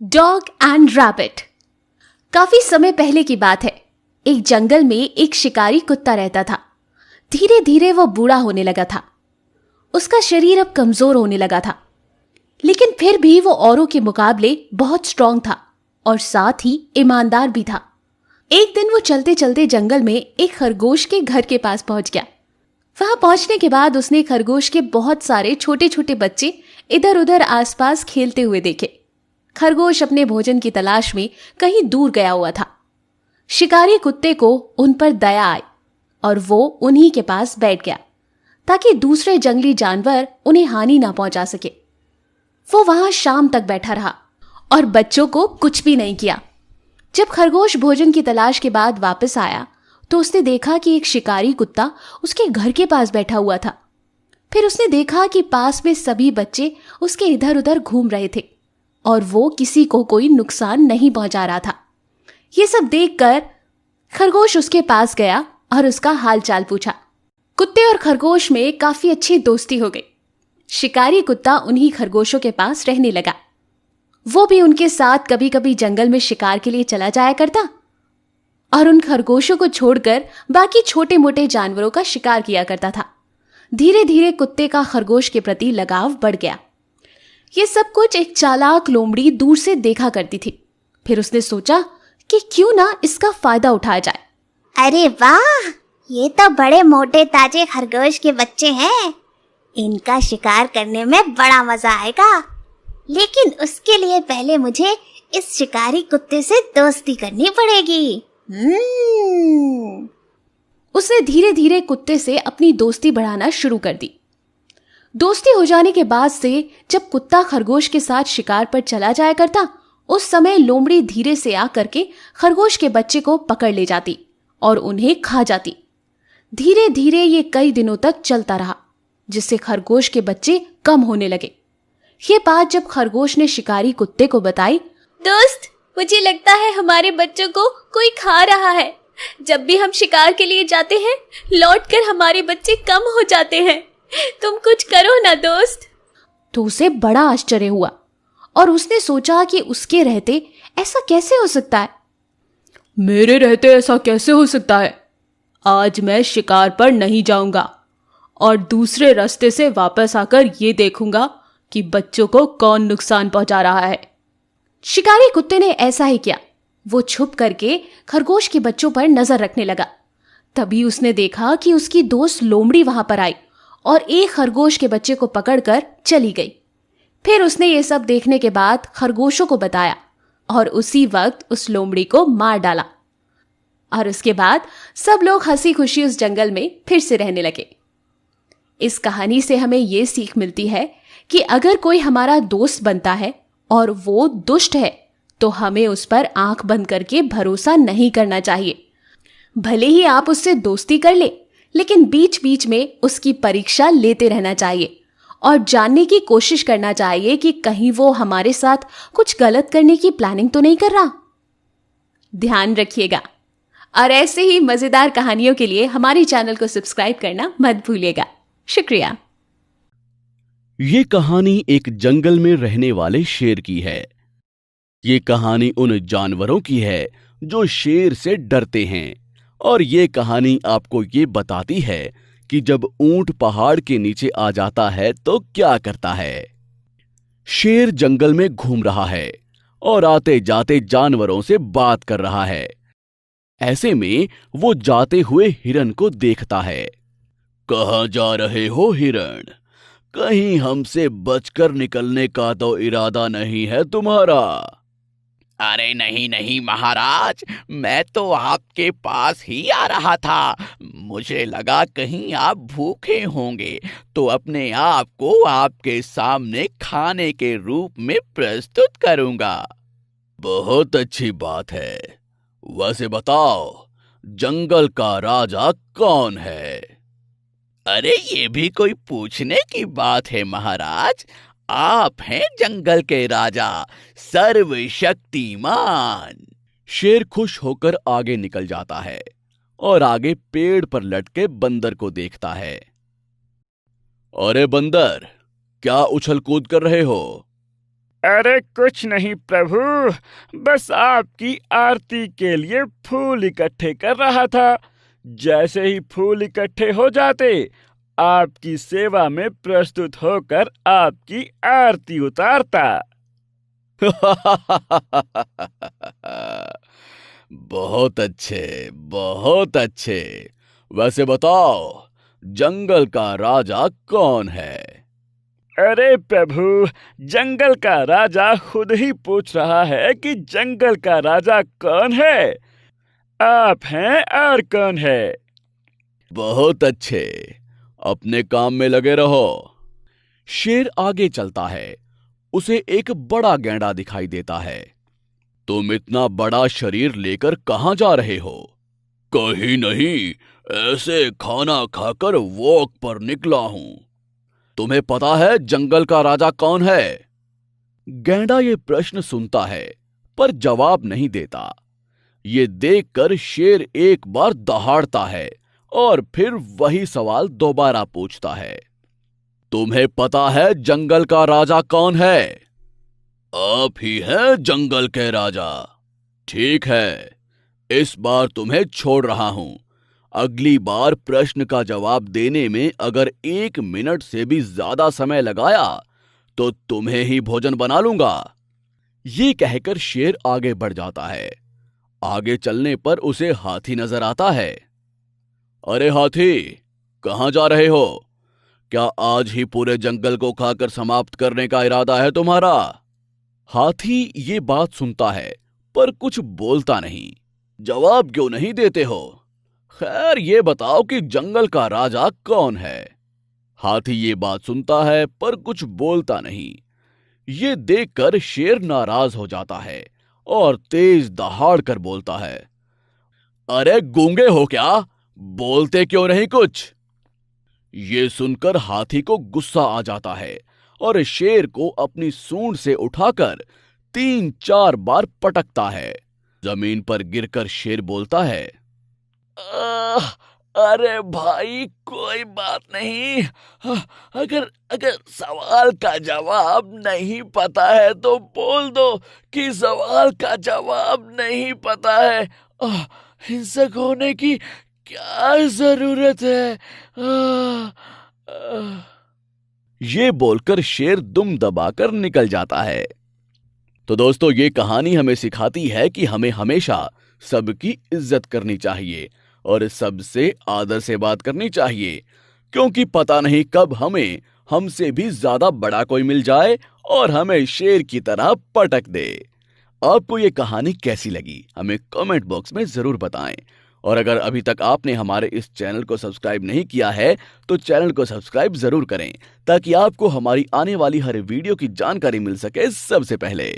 Dog and rabbit. काफी समय पहले की बात है। एक जंगल में एक शिकारी कुत्ता रहता था। धीरे धीरे वो बूढ़ा होने लगा था। उसका शरीर अब कमजोर होने लगा था, लेकिन फिर भी वो औरों के मुकाबले बहुत स्ट्रांग था और साथ ही ईमानदार भी था। एक दिन वो चलते चलते जंगल में एक खरगोश के घर के पास पहुंच गया। वहां पहुंचने के बाद उसने खरगोश के बहुत सारे छोटे छोटे बच्चे इधर उधर आसपास खेलते हुए देखे। खरगोश अपने भोजन की तलाश में कहीं दूर गया हुआ था। शिकारी कुत्ते को उन पर दया आई और वो उन्हीं के पास बैठ गया ताकि दूसरे जंगली जानवर उन्हें हानि ना पहुंचा सके। वो वहां शाम तक बैठा रहा और बच्चों को कुछ भी नहीं किया। जब खरगोश भोजन की तलाश के बाद वापस आया तो उसने देखा कि एक शिकारी कुत्ता उसके घर के पास बैठा हुआ था। फिर उसने देखा कि पास में सभी बच्चे उसके इधर उधर घूम रहे थे और वो किसी को कोई नुकसान नहीं पहुंचा रहा था। ये सब देखकर खरगोश उसके पास गया और उसका हालचाल पूछा। कुत्ते और खरगोश में काफी अच्छी दोस्ती हो गई। शिकारी कुत्ता उन्हीं खरगोशों के पास रहने लगा। वो भी उनके साथ कभी कभी जंगल में शिकार के लिए चला जाया करता और उन खरगोशों को छोड़कर बाकी छोटे मोटे जानवरों का शिकार किया करता था। धीरे धीरे कुत्ते का खरगोश के प्रति लगाव बढ़ गया। ये सब कुछ एक चालाक लोमड़ी दूर से देखा करती थी। फिर उसने सोचा कि क्यों ना इसका फायदा उठाया जाए। अरे वाह, ये तो बड़े मोटे ताजे खरगोश के बच्चे हैं। इनका शिकार करने में बड़ा मजा आएगा, लेकिन उसके लिए पहले मुझे इस शिकारी कुत्ते से दोस्ती करनी पड़ेगी। उसने धीरे धीरे कुत्ते से अपनी दोस्ती बढ़ाना शुरू कर दी। दोस्ती हो जाने के बाद से जब कुत्ता खरगोश के साथ शिकार पर चला जाया करता, उस समय लोमड़ी धीरे से आकर के खरगोश के बच्चे को पकड़ ले जाती और उन्हें खा जाती। धीरे धीरे ये कई दिनों तक चलता रहा, जिससे खरगोश के बच्चे कम होने लगे। ये बात जब खरगोश ने शिकारी कुत्ते को बताई, दोस्त, मुझे लगता है हमारे बच्चों को कोई खा रहा है। जब भी हम शिकार के लिए जाते हैं, लौटकर हमारे बच्चे कम हो जाते हैं। तुम कुछ करो ना दोस्त। तो उसे बड़ा आश्चर्य हुआ और उसने सोचा कि उसके रहते ऐसा कैसे हो सकता है। मेरे रहते ऐसा कैसे हो सकता है? आज मैं शिकार पर नहीं जाऊंगा और दूसरे रास्ते से वापस आकर ये देखूंगा कि बच्चों को कौन नुकसान पहुंचा रहा है। शिकारी कुत्ते ने ऐसा ही किया। वो छुप करके खरगोश के बच्चों पर नजर रखने लगा। तभी उसने देखा कि उसकी दोस्त लोमड़ी वहां पर आई और एक खरगोश के बच्चे को पकड़कर चली गई। फिर उसने ये सब देखने के बाद खरगोशों को बताया और उसी वक्त उस लोमड़ी को मार डाला। और उसके बाद सब लोग हंसी खुशी उस जंगल में फिर से रहने लगे। इस कहानी से हमें ये सीख मिलती है कि अगर कोई हमारा दोस्त बनता है और वो दुष्ट है तो हमें उस पर आंख बंद करके भरोसा नहीं करना चाहिए। भले ही आप उससे दोस्ती कर ले, लेकिन बीच बीच में उसकी परीक्षा लेते रहना चाहिए और जानने की कोशिश करना चाहिए कि कहीं वो हमारे साथ कुछ गलत करने की प्लानिंग तो नहीं कर रहा। ध्यान रखिएगा और ऐसे ही मजेदार कहानियों के लिए हमारे चैनल को सब्सक्राइब करना मत भूलिएगा। शुक्रिया। ये कहानी एक जंगल में रहने वाले शेर की है। ये कहानी उन जानवरों की है जो शेर से डरते हैं, और ये कहानी आपको ये बताती है कि जब ऊंट पहाड़ के नीचे आ जाता है तो क्या करता है। शेर जंगल में घूम रहा है और आते जाते जानवरों से बात कर रहा है। ऐसे में वो जाते हुए हिरन को देखता है। कहाँ जा रहे हो हिरन? कहीं हमसे बचकर निकलने का तो इरादा नहीं है तुम्हारा? अरे नहीं नहीं महाराज, मैं तो आपके पास ही आ रहा था। मुझे लगा कहीं आप भूखे होंगे तो अपने आप को आपके सामने खाने के रूप में प्रस्तुत करूंगा। बहुत अच्छी बात है। वैसे बताओ, जंगल का राजा कौन है? अरे ये भी कोई पूछने की बात है महाराज। आप हैं जंगल के राजा, सर्वशक्तिमान। शेर खुश होकर आगे निकल जाता है और आगे पेड़ पर लटके बंदर को देखता है। अरे बंदर, क्या उछल कूद कर रहे हो? अरे कुछ नहीं प्रभु, बस आपकी आरती के लिए फूल इकट्ठे कर रहा था। जैसे ही फूल इकट्ठे हो जाते, आपकी सेवा में प्रस्तुत होकर आपकी आरती उतारता। बहुत अच्छे, बहुत अच्छे। वैसे बताओ, जंगल का राजा कौन है? अरे प्रभु, जंगल का राजा खुद ही पूछ रहा है कि जंगल का राजा कौन है। आप हैं और कौन है? बहुत अच्छे, अपने काम में लगे रहो। शेर आगे चलता है। उसे एक बड़ा गैंडा दिखाई देता है। तुम इतना बड़ा शरीर लेकर कहां जा रहे हो? कहीं नहीं, ऐसे खाना खाकर वॉक पर निकला हूं। तुम्हें पता है जंगल का राजा कौन है? गैंडा ये प्रश्न सुनता है पर जवाब नहीं देता। ये देखकर शेर एक बार दहाड़ता है और फिर वही सवाल दोबारा पूछता है। तुम्हें पता है जंगल का राजा कौन है? आप ही हैं जंगल के राजा। ठीक है, इस बार तुम्हें छोड़ रहा हूं। अगली बार प्रश्न का जवाब देने में अगर 1 मिनट से भी ज्यादा समय लगाया तो तुम्हें ही भोजन बना लूंगा। ये कहकर शेर आगे बढ़ जाता है। आगे चलने पर उसे हाथी नजर आता है। अरे हाथी, कहां जा रहे हो? क्या आज ही पूरे जंगल को खाकर समाप्त करने का इरादा है तुम्हारा? हाथी ये बात सुनता है पर कुछ बोलता नहीं। जवाब क्यों नहीं देते हो? खैर, ये बताओ कि जंगल का राजा कौन है? हाथी ये बात सुनता है पर कुछ बोलता नहीं। ये देखकर शेर नाराज हो जाता है और तेज दहाड़ कर बोलता है, अरे गूंगे हो क्या? बोलते क्यों नहीं कुछ? ये सुनकर हाथी को गुस्सा आ जाता है और शेर को अपनी सूंड से उठाकर 3-4 बार पटकता है। जमीन पर गिरकर शेर बोलता है, अरे भाई, कोई बात नहीं। अगर सवाल का जवाब नहीं पता है तो बोल दो कि सवाल का जवाब नहीं पता है। हिंसक होने की क्या जरूरत है? ये बोलकर शेर दुम दबाकर निकल जाता है। तो दोस्तों, ये कहानी हमें सिखाती है कि हमें हमेशा सबकी इज्जत करनी चाहिए और सबसे आदर से बात करनी चाहिए, क्योंकि पता नहीं कब हमें हमसे भी ज्यादा बड़ा कोई मिल जाए और हमें शेर की तरह पटक दे। आपको ये कहानी कैसी लगी हमें कमेंट बॉक्स में जरूर बताएं। और अगर अभी तक आपने हमारे इस चैनल को सब्सक्राइब नहीं किया है तो चैनल को सब्सक्राइब जरूर करें, ताकि आपको हमारी आने वाली हर वीडियो की जानकारी मिल सके सबसे पहले।